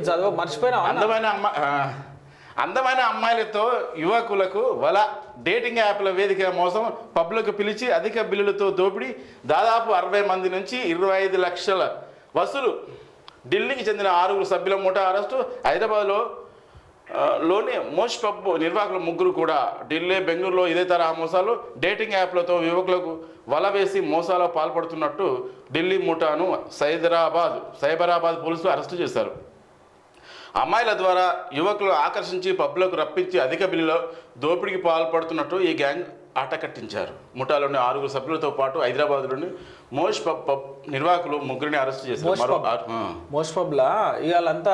చదువు మర్చిపోయినా అందమైన అమ్మాయిలతో యువకులకు వల డేటింగ్ యాప్ల వేదిక మోసం పబ్లకు పిలిచి అధిక బిల్లులతో దోపిడీ దాదాపు 60 మంది నుంచి 25 లక్షల వసూలు. ఢిల్లీకి చెందిన 6 సభ్యుల ముఠా అరెస్టు. హైదరాబాద్లో లోని మోష్ పబ్ నిర్వాహకులు 3 కూడా ఢిల్లీ బెంగళూరులో ఇదే తరహా మోసాలు డేటింగ్ యాప్లతో యువకులకు వల వేసి మోసాలు పాల్పడుతున్నట్టు ఢిల్లీ ముఠాను సైబరాబాద్ పోలీసులు అరెస్టు చేశారు. అమ్మాయిల ద్వారా యువకులు ఆకర్షించి పబ్లకు రప్పించి అధిక బిల్లులో దోపిడీకి పాల్పడుతున్నట్టు ఈ గ్యాంగ్ ఆటకట్టించారు. ముఠాలోని 6 సభ్యులతో పాటు హైదరాబాద్లోని మోష్ పబ్ నిర్వాహకులు 3 అరెస్ట్ చేశారు. మోష్ పబ్లా ఇవాళంతా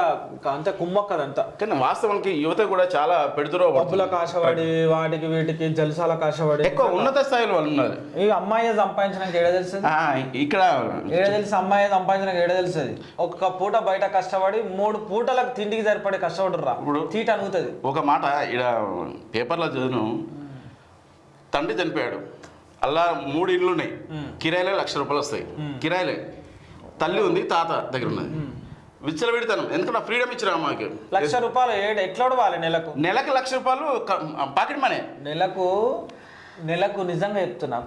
అంతా కుమ్మక్కదంతా. కానీ వాస్తవానికి యువత కూడా చాలా పెడుతురో పబ్బులకు ఆశపడి వాటికి వీటికి జలసాలకు ఆశపడి ఎక్కువ ఉన్నత స్థాయిలో వాళ్ళు ఉన్నారు. ఇక అమ్మాయి సంపాదించడానికి ఏడ తెలుస్తుంది, ఇక్కడ ఏడ తెలుసు అమ్మాయి సంపాదించడానికి ఏడ తెలుస్తుంది. ఒక్క పూట బయట కష్టపడి 3 పూటలకు తిండికి సరిపడి కష్టపడురా ఇప్పుడు తీట అనుగుతుంది. ఒక మాట ఇక్కడ పేపర్లో చదువును, తండ్రి చనిపోయాడు, అలా 3 ఇళ్ళు ఉన్నాయి, కిరాయిలే ₹1,00,000 వస్తాయి. కిరాయిలే. తల్లి ఉంది, తాత దగ్గర ఉన్నది. విచ్చల పెడతాను ఎందుకంటే ఫ్రీడమ్ ఇచ్చిన అమ్మాయికి ₹1,00,000 ఎట్లా ఉడవాలి నెలకు ₹1,00,000 పాకెట్ మనీ. నెలకు నిజంగా చెప్తున్నా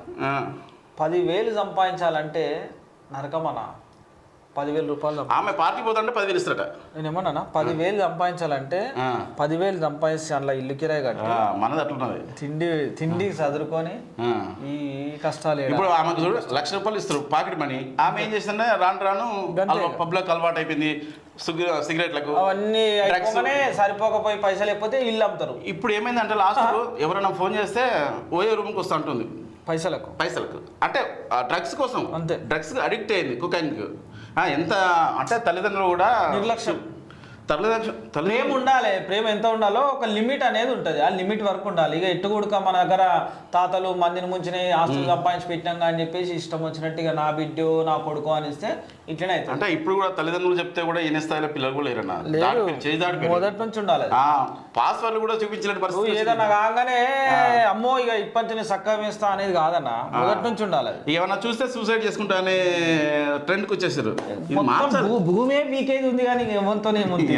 10,000 సంపాదించాలంటే నరకమన్నా. ₹10,000 ఆమె పార్టీ పోతుంటే 10,000 ఇస్తారట. నేను ఏమన్నా 10,000 సంపాదించాలంటే 10,000 సంపాదించి అందులో ఇల్లు కిరాయి కట్టి మనది అట్లున్నది, తిండి చదువుకొని ఈ కష్టాలు. ఇప్పుడు ఆమెకు చూడు ₹1,00,000 ఇస్తారు పాకెట్ మనీ. ఆమె ఏం చేస్తుంటే రాను పబ్లిక్ అలవాటు అయిపోయింది, సిగరెట్లకు అవన్నీ సరిపోకపోయి పైసలు లేకపోతే ఇల్లు అమ్ముతారు. ఇప్పుడు ఏమైందంటే లాస్ట్ ఎవరైనా ఫోన్ చేస్తే ఓయే రూమ్కి వస్తూ ఉంటుంది పైసలకు అంటే డ్రగ్స్ కోసం. అంతే, డ్రగ్స్ అడిక్ట్ అయింది, కుకింగ్. ఎంత అంటే తల్లిదండ్రులు కూడా నిర్లక్ష్యం. ప్రేమ ఉండాలి, ప్రేమ ఎంత ఉండాలో ఒక లిమిట్ అనేది ఉంటుంది, ఆ లిమిట్ వరకు ఉండాలి. ఇక ఎట్టుకూడక మన దగ్గర తాతలు మందిని ముంచిన ఆస్తులు సంపాదించి పెట్టినాక అని చెప్పేసి ఇష్టం వచ్చినట్టు ఇక నా బిడ్డో నా కొడుకు అని ఇస్తే ఇట్లనే అవుతుంది. అంటే ఇప్పుడు కూడా తల్లిదండ్రులు చెప్తే కూడా ఎన్ని స్థాయిలో పిల్లలు కూడా లేరన్నా, మొదటి నుంచి ఉండాలి. పాస్వర్డ్ కూడా చూపించలేని పరిస్థితి. ఏదన్నా కాగానే అమ్మో ఇక ఇప్పటి చక్కగా వేస్తా అనేది కాదన్నా, మొదటి నుంచి ఉండాలి. ఏమన్నా చూస్తే సూసైడ్ చేసుకుంటా అనే ట్రెండ్కి వచ్చేసారు. భూమే మీకేది ఉంది కానీ ఎవరితోనే ఏముంది.